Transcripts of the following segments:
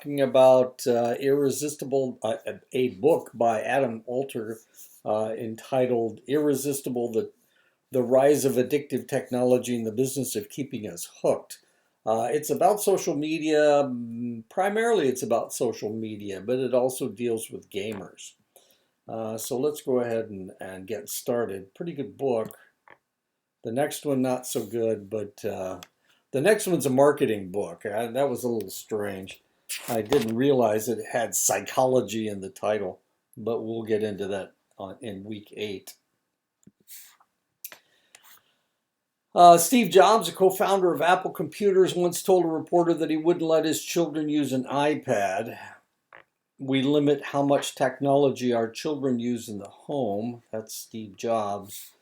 talking about Irresistible, a book by Adam Alter entitled Irresistible, the Rise of Addictive Technology and the Business of Keeping Us Hooked. It's about social media. Primarily it's about social media, but it also deals with gamers. So let's go ahead and get started. Pretty good book. The next one, not so good, but the next one's a marketing book. That was a little strange. I didn't realize it had psychology in the title, but we'll get into that in week 8. Steve Jobs, a co-founder of Apple Computers, once told a reporter that he wouldn't let his children use an iPad. We limit how much technology our children use in the home. That's Steve Jobs.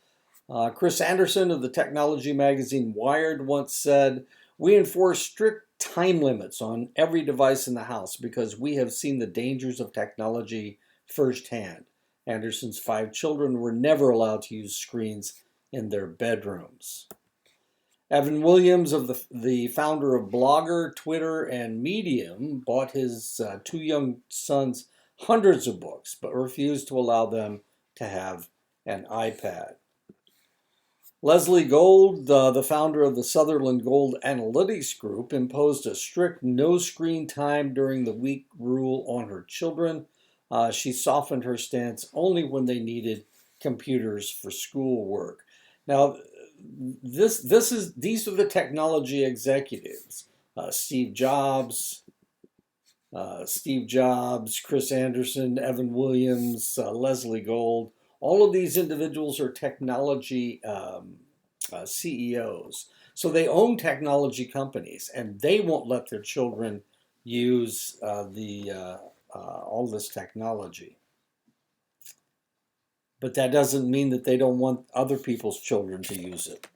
Chris Anderson of the technology magazine Wired once said, "We enforce strict time limits on every device in the house because we have seen the dangers of technology firsthand." Anderson's 5 children were never allowed to use screens in their bedrooms. Evan Williams, of the founder of Blogger, Twitter, and Medium, bought his 2 young sons hundreds of books, but refused to allow them to have an iPad. Leslie Gold, the founder of the Sutherland Gold Analytics Group, imposed a strict no screen time during the week rule on her children. She softened her stance only when they needed computers for schoolwork. Now, these are the technology executives: Steve Jobs, Chris Anderson, Evan Williams, Leslie Gold. All of these individuals are technology CEOs. So they own technology companies, and they won't let their children use all this technology. But that doesn't mean that they don't want other people's children to use it.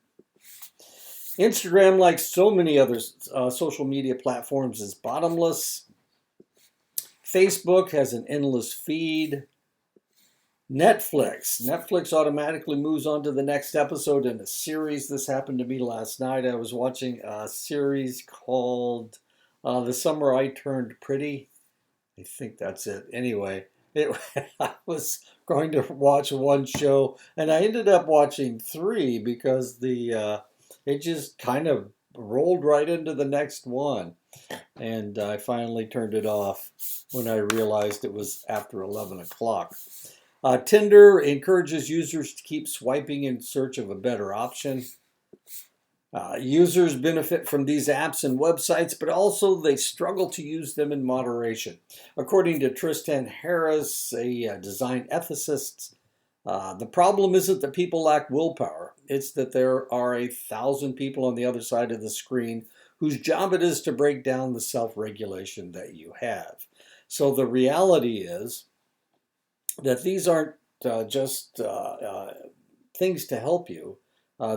Instagram, like so many other social media platforms, is bottomless. Facebook has an endless feed. Netflix automatically moves on to the next episode in a series. This happened to me last night. I was watching a series called The Summer I Turned Pretty. I think that's it. Anyway, I was going to watch one show, and I ended up watching 3 because it just kind of rolled right into the next one. And I finally turned it off when I realized it was after 11 o'clock. Tinder encourages users to keep swiping in search of a better option. Users benefit from these apps and websites, but also they struggle to use them in moderation. According to Tristan Harris, a design ethicist, the problem isn't that people lack willpower. It's that there are 1,000 people on the other side of the screen whose job it is to break down the self-regulation that you have. So the reality is that these aren't just things to help you.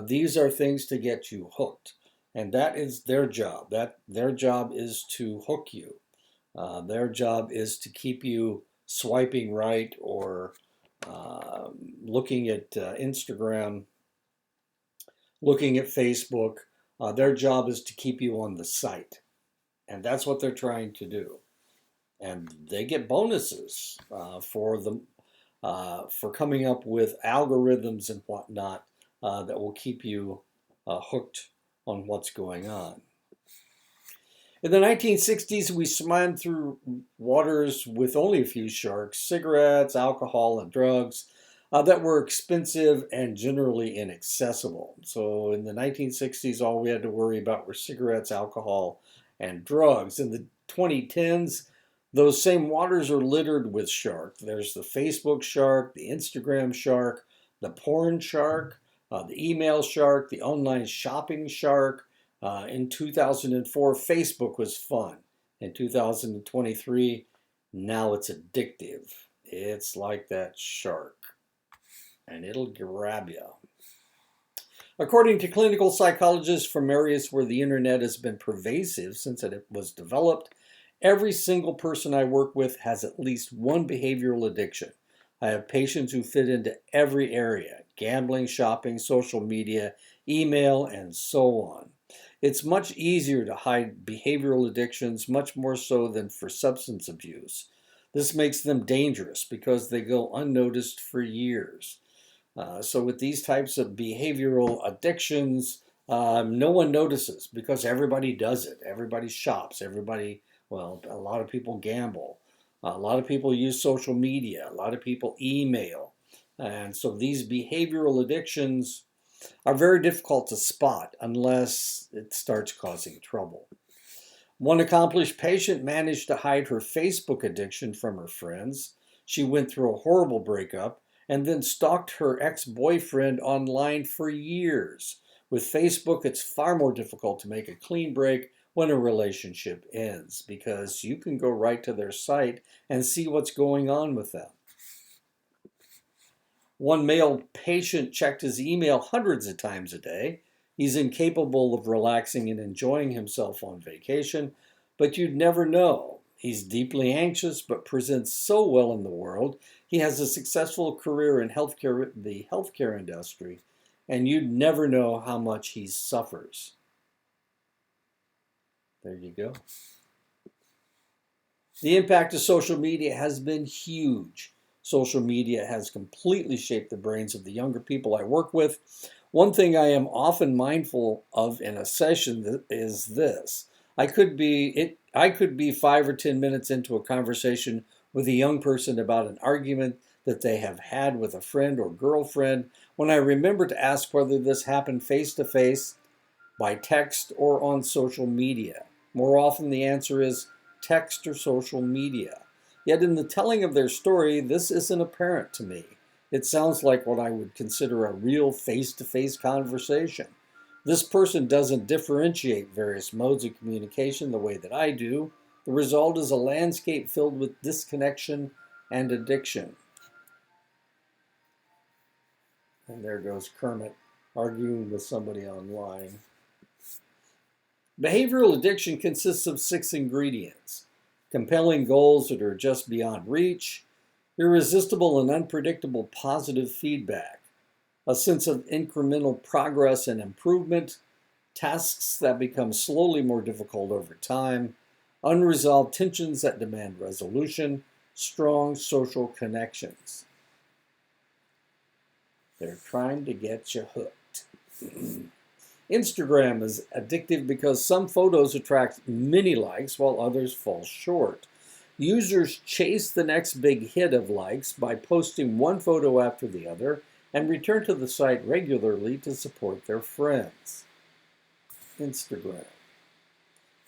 These are things to get you hooked, and that is their job. Their job is to hook you. Their job is to keep you swiping right or looking at Instagram, looking at Facebook. Their job is to keep you on the site, and that's what they're trying to do. And they get bonuses for coming up with algorithms and whatnot that will keep you hooked on what's going on. In the 1960s, we swam through waters with only a few sharks, cigarettes, alcohol, and drugs that were expensive and generally inaccessible. So in the 1960s, all we had to worry about were cigarettes, alcohol, and drugs. In the 2010s, those same waters are littered with sharks. There's the Facebook shark, the Instagram shark, the porn shark, the email shark, the online shopping shark. In 2004, Facebook was fun. In 2023, now it's addictive. It's like that shark, and it'll grab you. According to clinical psychologists from areas where the internet has been pervasive since it was developed, every single person I work with has at least one behavioral addiction. I have patients who fit into every area: gambling, shopping, social media, email, and so on. It's much easier to hide behavioral addictions, much more so than for substance abuse. This makes them dangerous because they go unnoticed for years. So with these types of behavioral addictions, no one notices because everybody does it. Everybody shops. Well, a lot of people gamble. A lot of people use social media. A lot of people email. And so these behavioral addictions are very difficult to spot unless it starts causing trouble. One accomplished patient managed to hide her Facebook addiction from her friends. She went through a horrible breakup and then stalked her ex-boyfriend online for years. With Facebook, it's far more difficult to make a clean break when a relationship ends because you can go right to their site and see what's going on with them. One male patient checked his email hundreds of times a day. He's incapable of relaxing and enjoying himself on vacation, but you'd never know. He's deeply anxious but presents so well in the world. He has a successful career in the healthcare industry, and you'd never know how much he suffers. There you go. The impact of social media has been huge. Social media has completely shaped the brains of the younger people I work with. One thing I am often mindful of in a session is this. I could be 5 or 10 minutes into a conversation with a young person about an argument that they have had with a friend or girlfriend when I remember to ask whether this happened face to face, by text, or on social media. More often the answer is text or social media. Yet in the telling of their story, this isn't apparent to me. It sounds like what I would consider a real face-to-face conversation. This person doesn't differentiate various modes of communication the way that I do. The result is a landscape filled with disconnection and addiction. And there goes Kermit arguing with somebody online. Behavioral addiction consists of 6 ingredients: compelling goals that are just beyond reach, irresistible and unpredictable positive feedback, a sense of incremental progress and improvement, tasks that become slowly more difficult over time, unresolved tensions that demand resolution, strong social connections. They're trying to get you hooked. Instagram is addictive because some photos attract many likes while others fall short. Users chase the next big hit of likes by posting one photo after the other and return to the site regularly to support their friends. Instagram.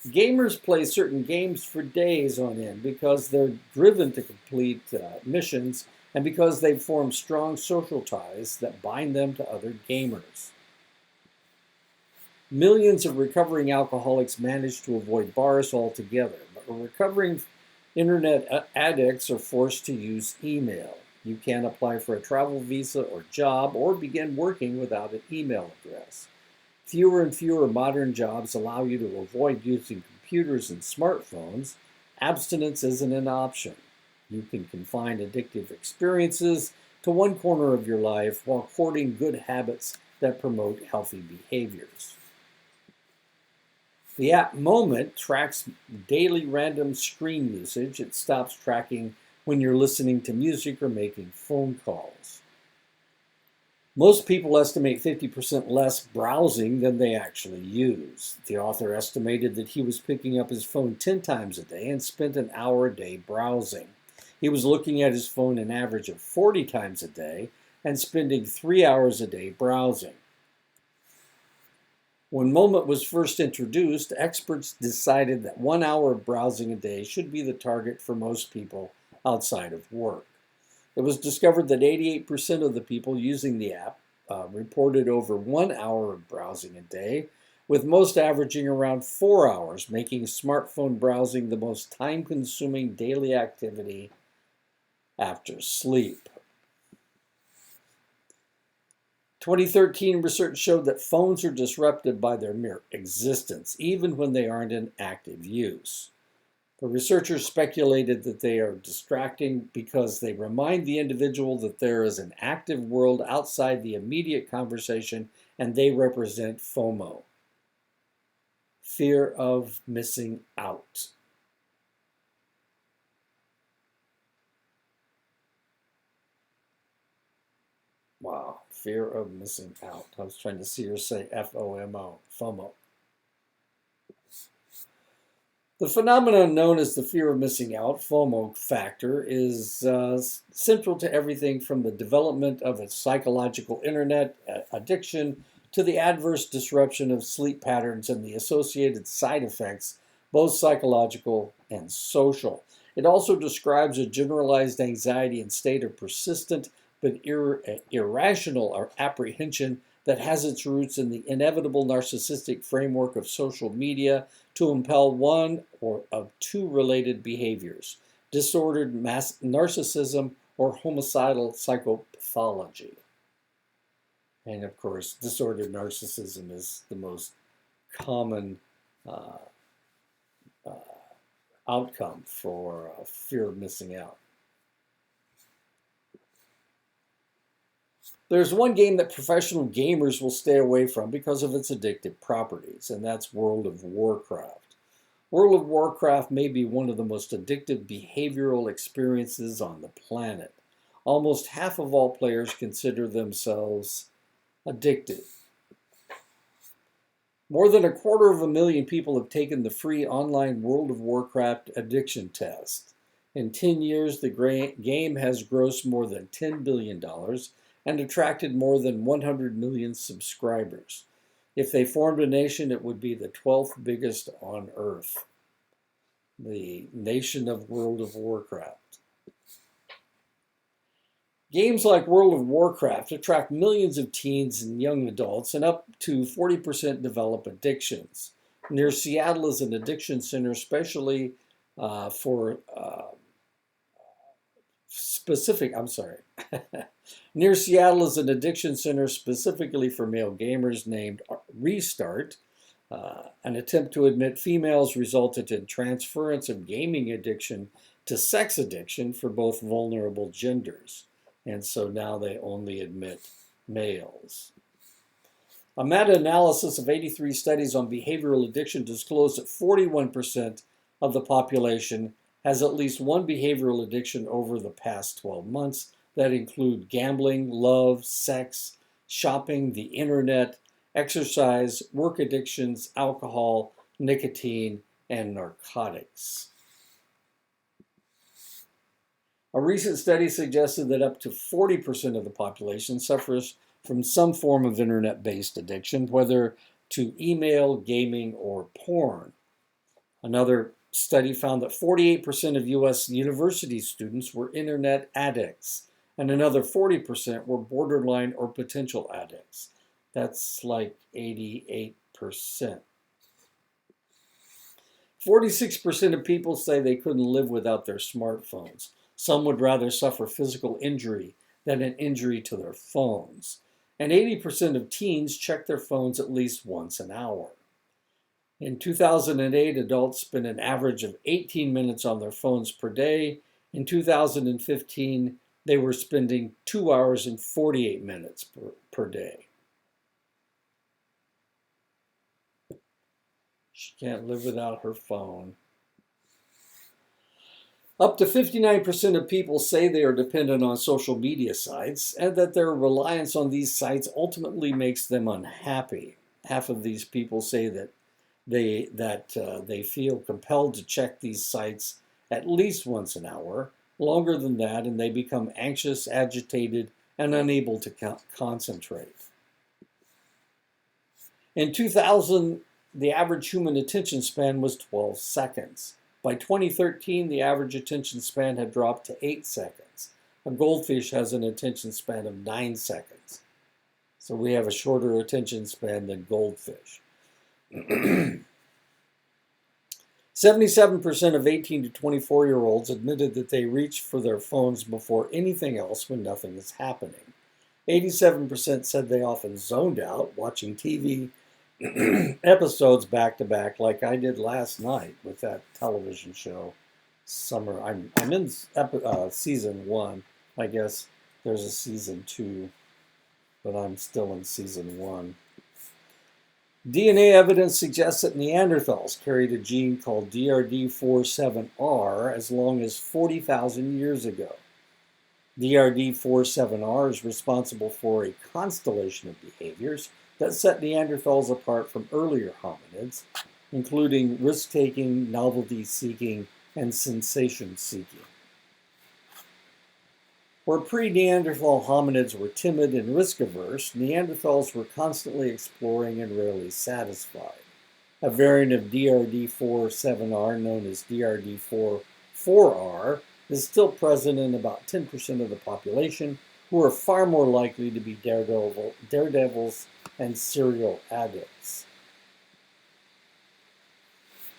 Gamers play certain games for days on end because they're driven to complete missions and because they've formed strong social ties that bind them to other gamers. Millions of recovering alcoholics manage to avoid bars altogether, but recovering internet addicts are forced to use email. You can't apply for a travel visa or job or begin working without an email address. Fewer and fewer modern jobs allow you to avoid using computers and smartphones. Abstinence isn't an option. You can confine addictive experiences to one corner of your life while courting good habits that promote healthy behaviors. The app Moment tracks daily random screen usage. It stops tracking when you're listening to music or making phone calls. Most people estimate 50% less browsing than they actually use. The author estimated that he was picking up his phone 10 times a day and spent an hour a day browsing. He was looking at his phone an average of 40 times a day and spending 3 hours a day browsing. When Moment was first introduced, experts decided that 1 hour of browsing a day should be the target for most people outside of work. It was discovered that 88% of the people using the app reported over 1 hour of browsing a day, with most averaging around 4 hours, making smartphone browsing the most time-consuming daily activity after sleep. 2013 research showed that phones are disrupted by their mere existence, even when they aren't in active use. The researchers speculated that they are distracting because they remind the individual that there is an active world outside the immediate conversation, and they represent FOMO. fear of missing out. Wow, fear of missing out. I was trying to see her say FOMO, FOMO. The phenomenon known as the fear of missing out, FOMO factor, is central to everything from the development of its psychological internet addiction to the adverse disruption of sleep patterns and the associated side effects, both psychological and social. It also describes a generalized anxiety and state of persistent but irrational apprehension that has its roots in the inevitable narcissistic framework of social media to impel one or of two related behaviors: disordered narcissism or homicidal psychopathology. And of course, disordered narcissism is the most common uh, uh, outcome for fear of missing out. There's one game that professional gamers will stay away from because of its addictive properties, and that's World of Warcraft. World of Warcraft may be one of the most addictive behavioral experiences on the planet. Almost half of all players consider themselves addicted. More than 250,000 people have taken the free online World of Warcraft addiction test. In 10 years, the game has grossed more than $10 billion and attracted more than 100 million subscribers. If they formed a nation, it would be the 12th biggest on Earth. The nation of World of Warcraft. Games like World of Warcraft attract millions of teens and young adults, and up to 40% develop addictions. Near Seattle is an addiction center specially for specific, I'm sorry. Near Seattle is an addiction center specifically for male gamers named Restart. An attempt to admit females resulted in transference of gaming addiction to sex addiction for both vulnerable genders. And so now they only admit males. A meta-analysis of 83 studies on behavioral addiction disclosed that 41% of the population has at least one behavioral addiction over the past 12 months that include gambling, love, sex, shopping, the internet, exercise, work addictions, alcohol, nicotine, and narcotics. A recent study suggested that up to 40% of the population suffers from some form of internet-based addiction, whether to email, gaming, or porn. Another study found that 48% of U.S. university students were internet addicts, and another 40% were borderline or potential addicts. That's like 88%. 46% of people say they couldn't live without their smartphones. Some would rather suffer physical injury than an injury to their phones. And 80% of teens check their phones at least once an hour. In 2008, adults spent an average of 18 minutes on their phones per day. In 2015, they were spending 2 hours and 48 minutes per day. She can't live without her phone. Up to 59% of people say they are dependent on social media sites and that their reliance on these sites ultimately makes them unhappy. Half of these people say that they feel compelled to check these sites at least once an hour, longer than that, and they become anxious, agitated, and unable to concentrate. In 2000, the average human attention span was 12 seconds. By 2013, the average attention span had dropped to 8 seconds. A goldfish has an attention span of 9 seconds. So we have a shorter attention span than goldfish. 77% of 18 to 24-year-olds admitted that they reach for their phones before anything else when nothing is happening. 87% said they often zoned out watching TV episodes back to back, like I did last night with that television show, Summer. I'm in season 1. I guess there's a season 2, but I'm still in season 1. DNA evidence suggests that Neanderthals carried a gene called DRD47R as long as 40,000 years ago. DRD47R is responsible for a constellation of behaviors that set Neanderthals apart from earlier hominids, including risk-taking, novelty-seeking, and sensation-seeking. Where pre-Neanderthal hominids were timid and risk-averse, Neanderthals were constantly exploring and rarely satisfied. A variant of DRD47R known as DRD44R is still present in about 10% of the population, who are far more likely to be daredevils and serial addicts.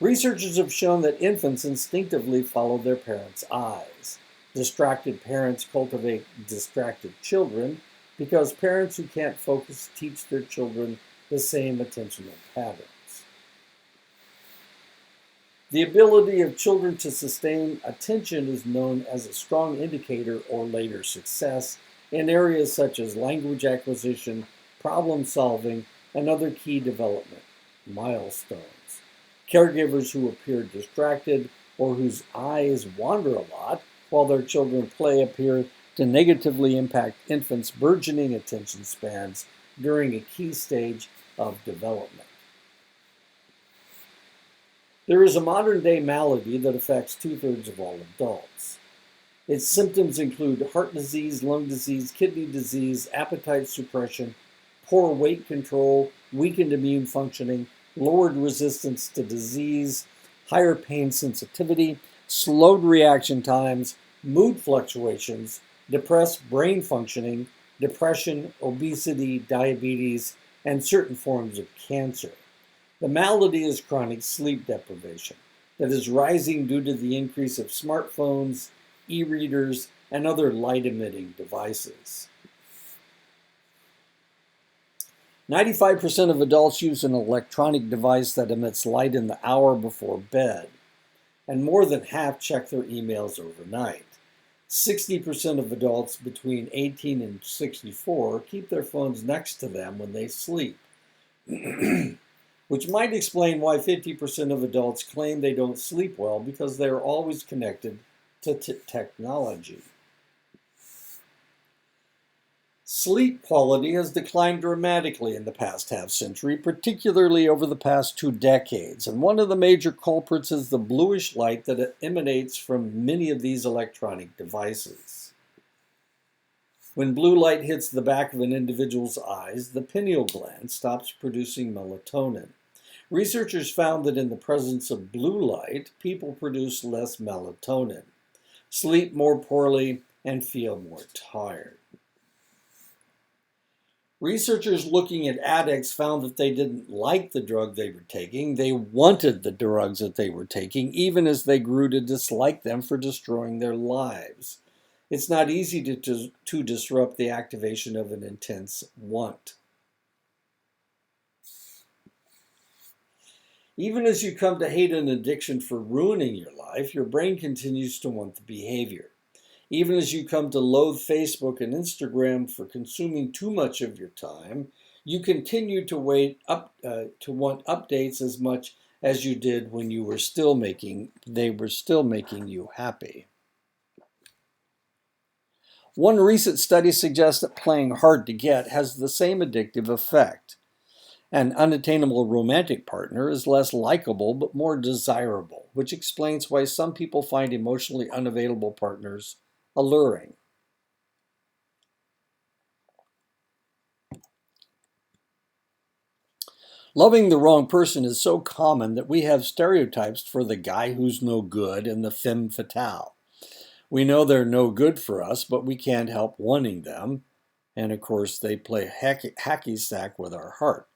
Researchers have shown that infants instinctively follow their parents' eyes. Distracted parents cultivate distracted children because parents who can't focus teach their children the same attentional patterns. The ability of children to sustain attention is known as a strong indicator or later success in areas such as language acquisition, problem solving, and other key development milestones. Caregivers who appear distracted or whose eyes wander a lot while their children play appear to negatively impact infants' burgeoning attention spans during a key stage of development. There is a modern-day malady that affects 2/3 of all adults. Its symptoms include heart disease, lung disease, kidney disease, appetite suppression, poor weight control, weakened immune functioning, lowered resistance to disease, higher pain sensitivity, slowed reaction times, mood fluctuations, depressed brain functioning, depression, obesity, diabetes, and certain forms of cancer. The malady is chronic sleep deprivation that is rising due to the increase of smartphones, e-readers, and other light-emitting devices. 95% of adults use an electronic device that emits light in the hour before bed, and more than half check their emails overnight. 60% of adults between 18 and 64 keep their phones next to them when they sleep. Which might explain why 50% of adults claim they don't sleep well because they are always connected to technology. Sleep quality has declined dramatically in the past half-century, particularly over the past 2 decades, and one of the major culprits is the bluish light that emanates from many of these electronic devices. When blue light hits the back of an individual's eyes, the pineal gland stops producing melatonin. Researchers found that in the presence of blue light, people produce less melatonin, sleep more poorly, and feel more tired. Researchers looking at addicts found that they didn't like the drug they were taking. They wanted the drugs that they were taking, even as they grew to dislike them for destroying their lives. It's not easy to disrupt the activation of an intense want. Even as you come to hate an addiction for ruining your life, your brain continues to want the behavior. Even as you come to loathe Facebook and Instagram for consuming too much of your time, you continue to want updates as much as you did when they were still making you happy. One recent study suggests that playing hard to get has the same addictive effect. An unattainable romantic partner is less likable but more desirable, which explains why some people find emotionally unavailable partners alluring. Loving the wrong person is so common that we have stereotypes for the guy who's no good and the femme fatale. We know they're no good for us, but we can't help wanting them. And of course, they play hacky sack with our heart.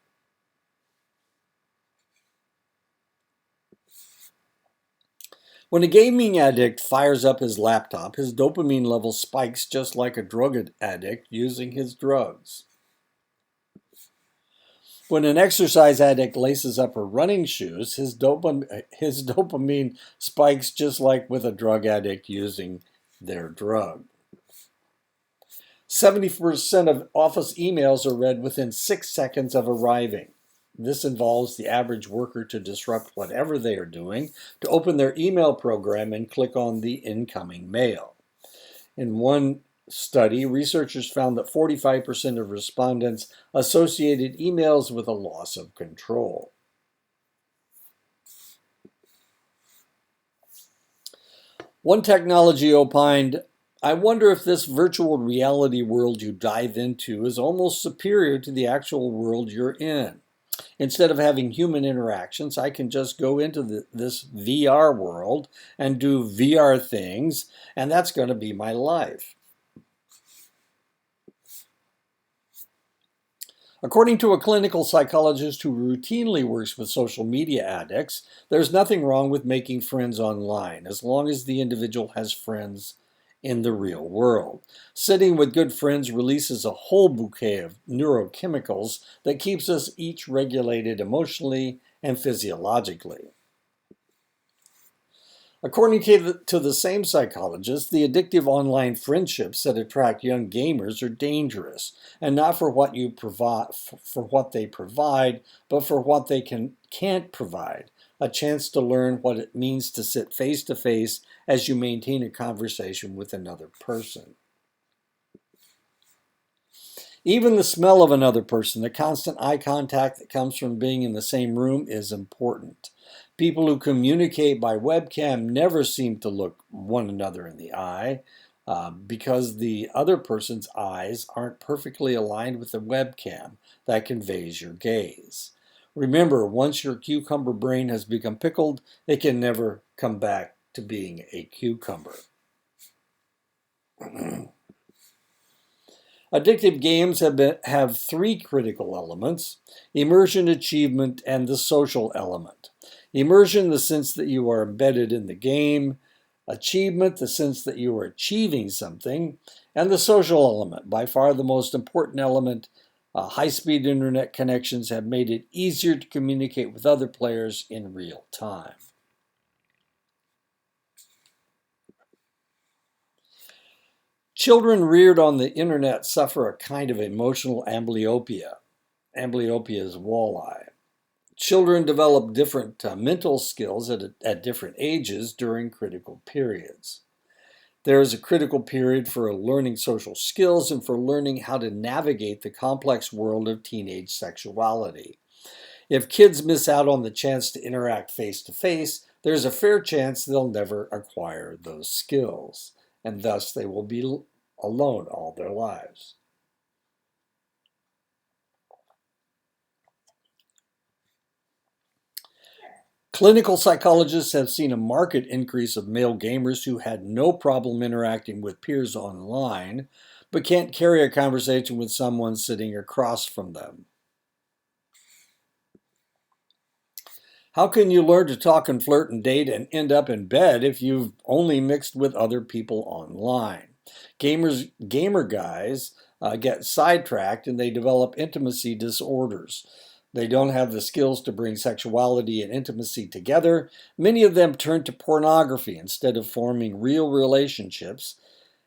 When a gaming addict fires up his laptop, his dopamine level spikes just like a drug addict using his drugs. When an exercise addict laces up her running shoes, his dopamine spikes just like with a drug addict using their drug. 70% of office emails are read within 6 seconds of arriving. This involves the average worker to disrupt whatever they are doing, to open their email program and click on the incoming mail. In one study, researchers found that 45% of respondents associated emails with a loss of control. One technology opined, I wonder if this virtual reality world you dive into is almost superior to the actual world you're in. Instead of having human interactions, I can just go into this VR world and do VR things, and that's going to be my life. According to a clinical psychologist who routinely works with social media addicts, there's nothing wrong with making friends online as long as the individual has friends in the real world. Sitting with good friends releases a whole bouquet of neurochemicals that keeps us each regulated emotionally and physiologically. According to the same psychologist, the addictive online friendships that attract young gamers are dangerous, and not for what you provide, for what they provide, but for what they can't provide. A chance to learn what it means to sit face to face as you maintain a conversation with another person. Even the smell of another person, the constant eye contact that comes from being in the same room, is important. People who communicate by webcam never seem to look one another in the eye because the other person's eyes aren't perfectly aligned with the webcam that conveys your gaze. Remember, once your cucumber brain has become pickled, it can never come back to being a cucumber. Addictive games have three critical elements: immersion, achievement, and the social element. Immersion, the sense that you are embedded in the game; achievement, the sense that you are achieving something; and the social element, by far the most important element. High-speed internet connections have made it easier to communicate with other players in real time. Children reared on the internet suffer a kind of emotional amblyopia. Amblyopia is walleye. Children develop different mental skills at different ages during critical periods. There is a critical period for learning social skills and for learning how to navigate the complex world of teenage sexuality. If kids miss out on the chance to interact face to face, there's a fair chance they'll never acquire those skills, and thus they will be alone all their lives. Clinical psychologists have seen a marked increase of male gamers who had no problem interacting with peers online, but can't carry a conversation with someone sitting across from them. How can you learn to talk and flirt and date and end up in bed if you've only mixed with other people online? Gamer guys get sidetracked and they develop intimacy disorders. They don't have the skills to bring sexuality and intimacy together. Many of them turn to pornography instead of forming real relationships,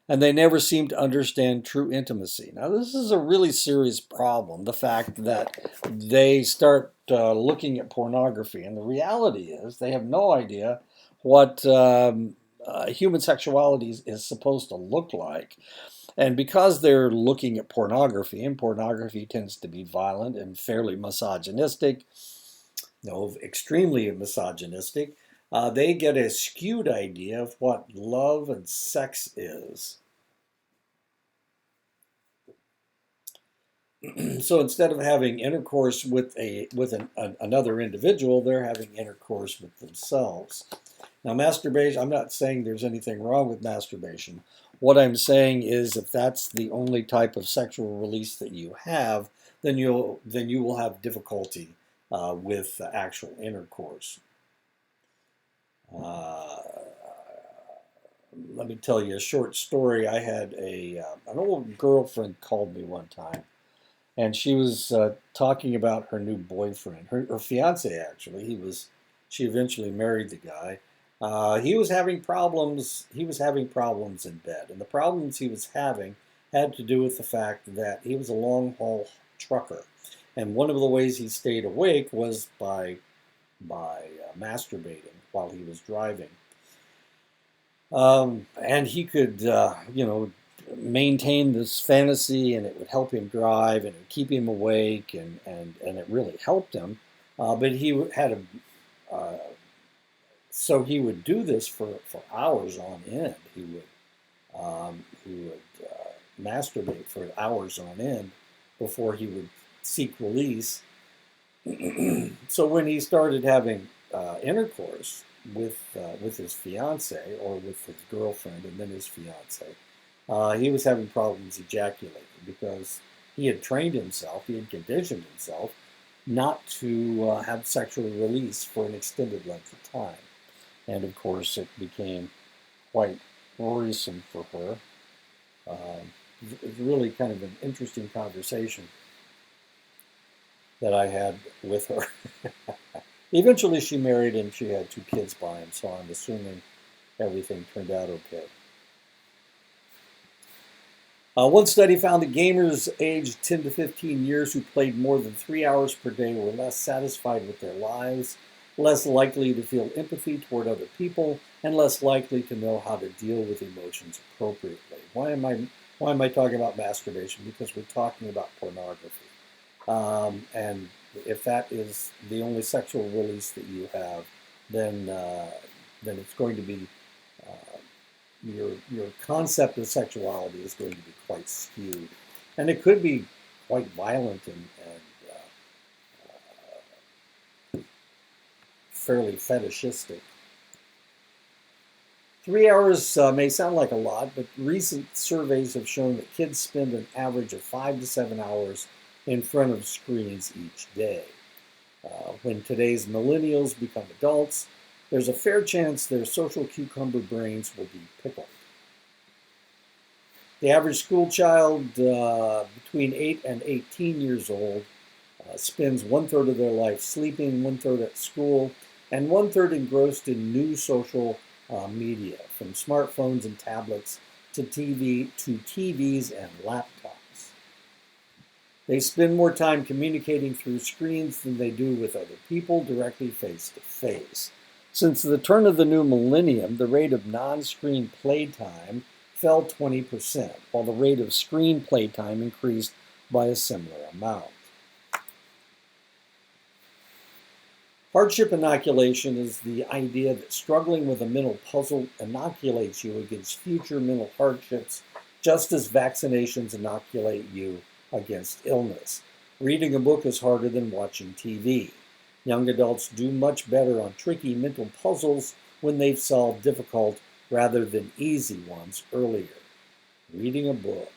and they never seem to understand true intimacy. Now, this is a really serious problem, the fact that they start looking at pornography, and the reality is they have no idea what human sexuality is supposed to look like. And because they're looking at pornography, and pornography tends to be violent and fairly misogynistic, no, extremely misogynistic, they get a skewed idea of what love and sex is. So instead of having intercourse with another individual, they're having intercourse with themselves. Now, masturbation, I'm not saying there's anything wrong with masturbation. What I'm saying is if that's the only type of sexual release that you have, then you will have difficulty with actual intercourse. Uh, Let me tell you a short story. I had an old girlfriend called me one time, and she was talking about her new boyfriend, her fiance actually. She eventually married the guy. He was having problems. He was having problems in bed, and the problems he was having had to do with the fact that he was a long haul trucker, And one of the ways he stayed awake was by masturbating while he was driving. And he could, maintain this fantasy, and it would help him drive, and it would keep him awake, and it really helped him. But he had so he would do this for hours on end. He would masturbate for hours on end before he would seek release. So when he started having intercourse with his fiance, or with his girlfriend and then his fiance, he was having problems ejaculating because he had trained himself, he had conditioned himself not to have sexual release for an extended length of time. And of course, it became quite worrisome for her. It was really kind of an interesting conversation that I had with her. Eventually, she married and she had 2 kids by him, so I'm assuming everything turned out okay. One study found that gamers aged 10 to 15 years who played more than 3 hours per day were less satisfied with their lives, less likely to feel empathy toward other people, and less likely to know how to deal with emotions appropriately. Why am I talking about masturbation? Because we're talking about pornography. And if that is the only sexual release that you have, then it's going to be your concept of sexuality is going to be quite skewed, and it could be quite violent and fairly fetishistic. 3 hours may sound like a lot, but recent surveys have shown that kids spend an average of 5 to 7 hours in front of screens each day. When today's millennials become adults, there's a fair chance their social cucumber brains will be pickled. The average school child between 8 and 18 years old spends 1/3 of their life sleeping, 1/3 at school, and 1/3 engrossed in new social media, from smartphones and tablets to TVs and laptops. They spend more time communicating through screens than they do with other people directly face to face. Since the turn of the new millennium, the rate of non-screen playtime fell 20%, while the rate of screen playtime increased by a similar amount. Hardship inoculation is the idea that struggling with a mental puzzle inoculates you against future mental hardships, just as vaccinations inoculate you against illness. Reading a book is harder than watching TV. Young adults do much better on tricky mental puzzles when they've solved difficult rather than easy ones earlier. Reading a book.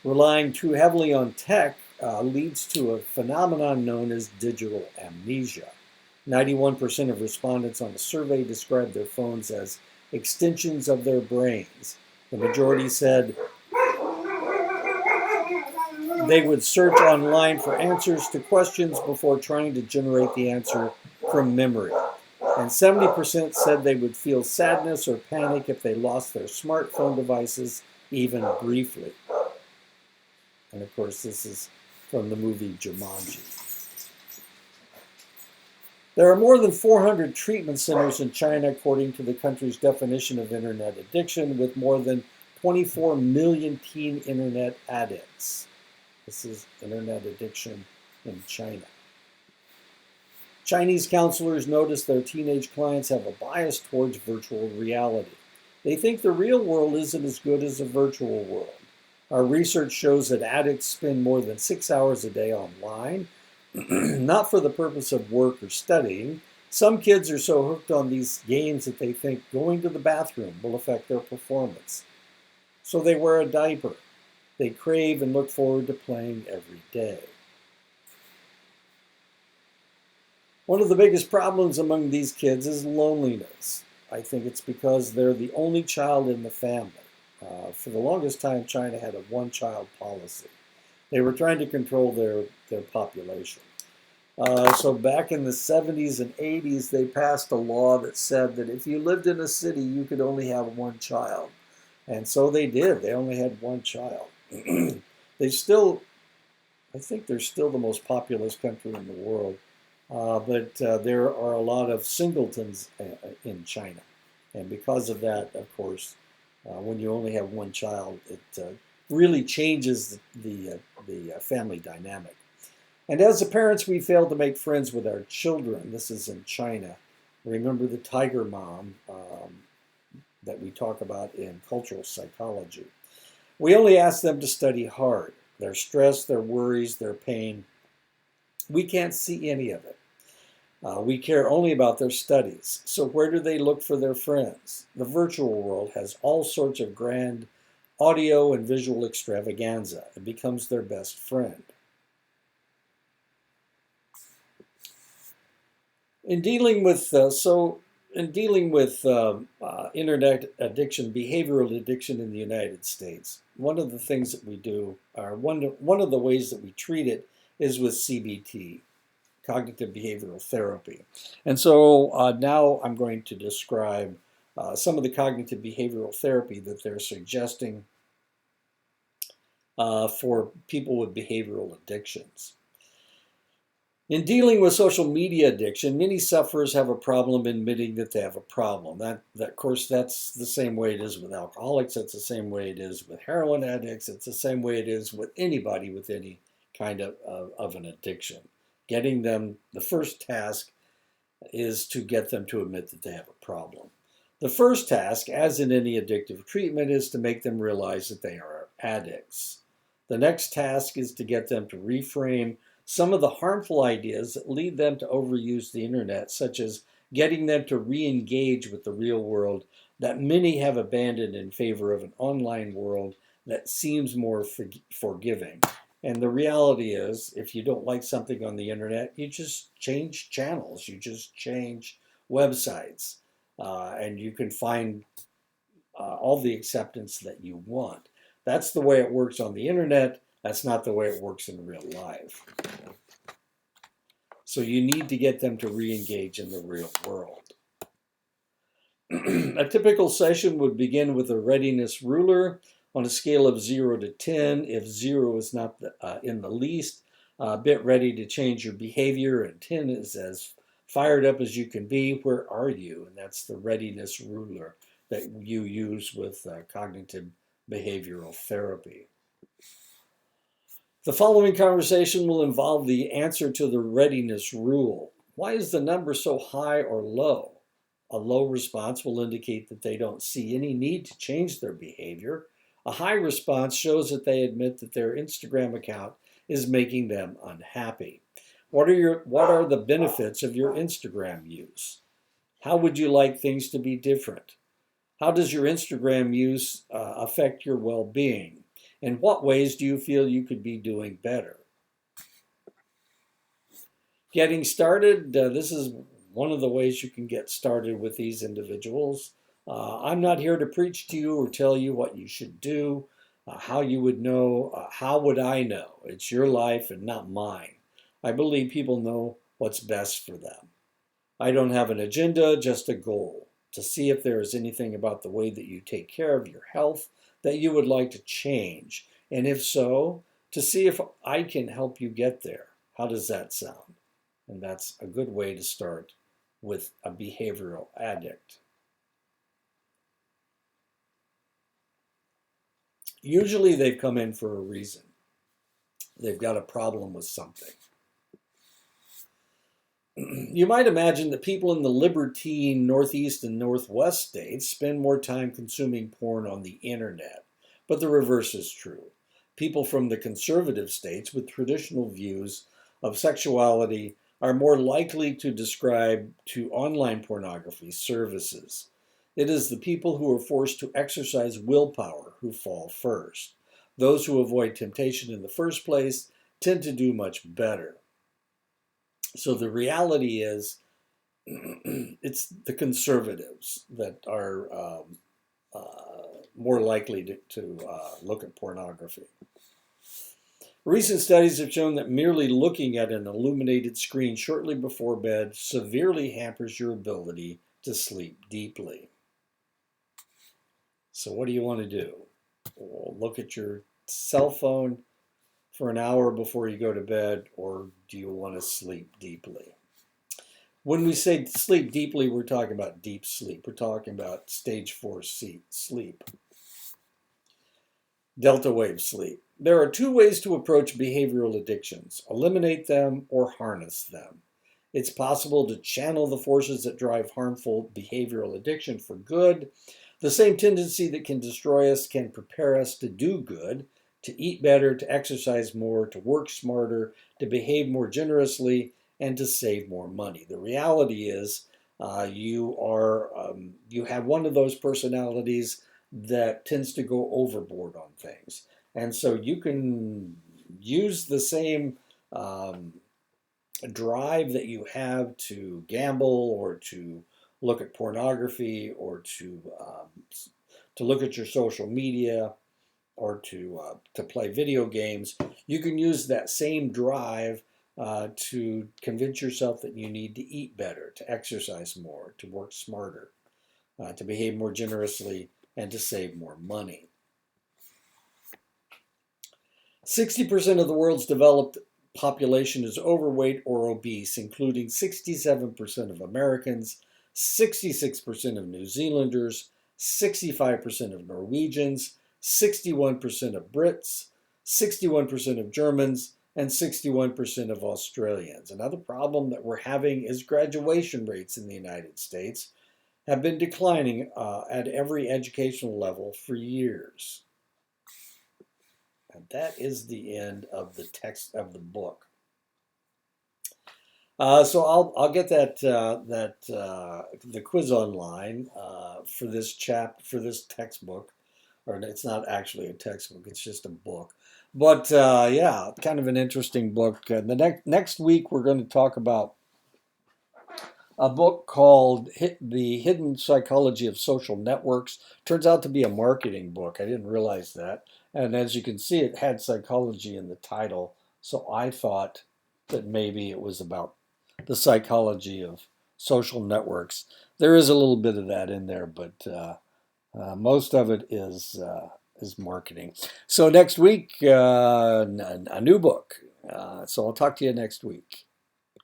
Relying too heavily on tech leads to a phenomenon known as digital amnesia. 91% of respondents on the survey described their phones as extensions of their brains. The majority said they would search online for answers to questions before trying to generate the answer from memory. And 70% said they would feel sadness or panic if they lost their smartphone devices, even briefly. And of course, this is from the movie Jumanji. There are more than 400 treatment centers in China, according to the country's definition of internet addiction, with more than 24 million teen internet addicts. This is internet addiction in China. Chinese counselors notice their teenage clients have a bias towards virtual reality. They think the real world isn't as good as a virtual world. Our research shows that addicts spend more than 6 hours a day online, not for the purpose of work or studying. Some kids are so hooked on these games that they think going to the bathroom will affect their performance. So they wear a diaper. They crave and look forward to playing every day. One of the biggest problems among these kids is loneliness. I think it's because they're the only child in the family. For the longest time, China had a one-child policy. They were trying to control their population. So back in the 70s and 80s, they passed a law that said that if you lived in a city, you could only have one child. And so they did. They only had one child. They still I think they're still the most populous country in the world. But there are a lot of singletons in China. And because of that, of course, when you only have one child, it really changes the family dynamic. And as the parents, we fail to make friends with our children. This is in China. Remember the tiger mom that we talk about in cultural psychology. We only ask them to study hard. Their stress, their worries, their pain, we can't see any of it. We care only about their studies. So where do they look for their friends? The virtual world has all sorts of grand audio and visual extravaganza. It becomes their best friend. In dealing with internet addiction, behavioral addiction in the United States, one of the things that we do, or one of the ways that we treat it, is with CBT, cognitive behavioral therapy. And so now I'm going to describe some of the cognitive behavioral therapy that they're suggesting for people with behavioral addictions. In dealing with social media addiction, many sufferers have a problem admitting that they have a problem. That of course, that's the same way it is with alcoholics. It's the same way it is with heroin addicts. It's the same way it is with anybody with any kind of an addiction. Getting them, the first task is to get them to admit that they have a problem. The first task, as in any addictive treatment, is to make them realize that they are addicts. The next task is to get them to reframe some of the harmful ideas that lead them to overuse the internet, such as getting them to re-engage with the real world that many have abandoned in favor of an online world that seems more forgiving. And the reality is, if you don't like something on the internet, you just change channels, you just change websites, and you can find all the acceptance that you want. That's the way it works on the internet. That's not the way it works in real life. So you need to get them to re-engage in the real world. A typical session would begin with a readiness ruler on a scale of 0 to 10. If 0 is not in the least, a bit ready to change your behavior, and 10 is as fired up as you can be, where are you? And that's the readiness ruler that you use with cognitive behavioral therapy. The following conversation will involve the answer to the readiness rule. Why is the number so high or low? A low response will indicate that they don't see any need to change their behavior. A high response shows that they admit that their Instagram account is making them unhappy. What are the benefits of your Instagram use? How would you like things to be different? How does your Instagram use affect your well-being? In what ways do you feel you could be doing better? Getting started, this is one of the ways you can get started with these individuals. I'm not here to preach to you or tell you what you should do, how you would know, how would I know? It's your life and not mine. I believe people know what's best for them. I don't have an agenda, just a goal to see if there is anything about the way that you take care of your health that you would like to change. And if so, to see if I can help you get there. How does that sound? And that's a good way to start with a behavioral addict. Usually they've come in for a reason. They've got a problem with something. You might imagine that people in the libertine Northeast and Northwest states spend more time consuming porn on the internet, but the reverse is true. People from the conservative states with traditional views of sexuality are more likely to subscribe to online pornography services. It is the people who are forced to exercise willpower who fall first. Those who avoid temptation in the first place tend to do much better. So the reality is, it's the conservatives that are more likely to look at pornography. Recent studies have shown that merely looking at an illuminated screen shortly before bed severely hampers your ability to sleep deeply. So what do you want to do? Well, look at your cell phone for an hour before you go to bed, or do you want to sleep deeply? When we say sleep deeply, we're talking about deep sleep. We're talking about stage 4 sleep, delta wave sleep. There are two ways to approach behavioral addictions: eliminate them or harness them. It's possible to channel the forces that drive harmful behavioral addiction for good. The same tendency that can destroy us can prepare us to do good, to eat better, to exercise more, to work smarter, to behave more generously, and to save more money. The reality is, you have one of those personalities that tends to go overboard on things, and so you can use the same drive that you have to gamble or to look at pornography or to look at your social media or to play video games. You can use that same drive to convince yourself that you need to eat better, to exercise more, to work smarter, to behave more generously, and to save more money. 60% of the world's developed population is overweight or obese, including 67% of Americans, 66% of New Zealanders, 65% of Norwegians, 61% of Brits, 61% of Germans, and 61% of Australians. Another problem that we're having is graduation rates in the United States have been declining at every educational level for years. And that is the end of the text of the book. So I'll get the quiz online for this textbook, or it's not actually a textbook; it's just a book. But yeah, kind of an interesting book. The next week we're going to talk about a book called The Hidden Psychology of Social Networks. Turns out to be a marketing book. I didn't realize that. And as you can see, it had psychology in the title. So I thought that maybe it was about the psychology of social networks. There is a little bit of that in there, but most of it is marketing. So next week, a new book. So I'll talk to you next week.